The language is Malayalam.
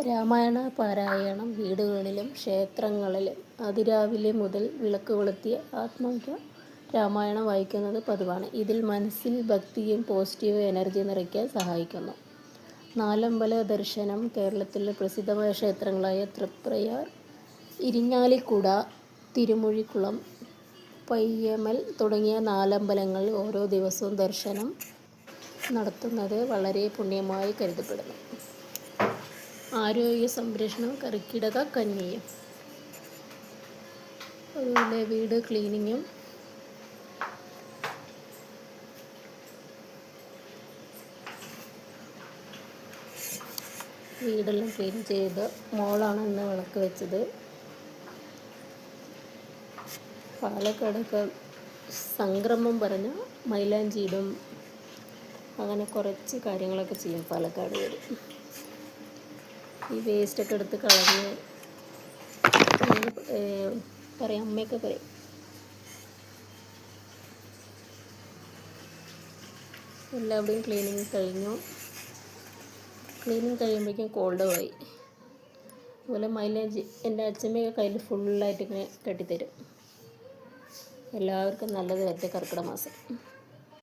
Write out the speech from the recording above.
രാമായണ പാരായണം വീടുകളിലും ക്ഷേത്രങ്ങളിലും അതിരാവിലെ മുതൽ വിളക്ക് കൊളുത്തി ആത്മീയ രാമായണം വായിക്കുന്നത് പതിവാണ്. ഇതിൽ മനസ്സിൽ ഭക്തിയും പോസിറ്റീവ് എനർജി നിറയ്ക്കാൻ സഹായിക്കുന്നു. നാലമ്പല ദർശനം. കേരളത്തിലെ പ്രസിദ്ധമായ ക്ഷേത്രങ്ങളായ തൃപ്രയാർ, ഇരിങ്ങാലിക്കുട, തിരുമൂഴിക്കുളം, പയ്യമൽ തുടങ്ങിയ നാലമ്പലങ്ങളിൽ ഓരോ ദിവസവും ദർശനം നടത്തുന്നത് വളരെ പുണ്യമായി കരുതപ്പെടുന്നു. ആരോഗ്യ സംരക്ഷണം. കർക്കിടക കഞ്ഞിയും അതുപോലെ വീട് ക്ലീനിങ്ങും വീടെല്ലാം ക്ലീൻ ചെയ്ത് മോളാണ് ഇന്ന് വിളക്ക് വെച്ചത്. പാലക്കാടൊക്കെ സംക്രമം പറഞ്ഞ മൈലാഞ്ചി ഇടും, അങ്ങനെ കുറച്ച് കാര്യങ്ങളൊക്കെ ചെയ്യും പാലക്കാട് വരും. ഈ വേസ്റ്റൊക്കെ എടുത്ത് കളഞ്ഞ് പറയും, അമ്മയൊക്കെ പറയും. എല്ലാവരുടെയും ക്ലീനിങ് കഴിഞ്ഞു. ക്ലീനിങ് കഴിയുമ്പോഴേക്കും കോൾഡ് പോയി. അതുപോലെ മൈലേജ് എൻ്റെ അച്ഛമ്മയൊക്കെ കയ്യിൽ ഫുള്ളായിട്ട് ഇങ്ങനെ കെട്ടിത്തരും. എല്ലാവർക്കും നല്ലത് വരട്ടെ കർക്കിടക മാസം.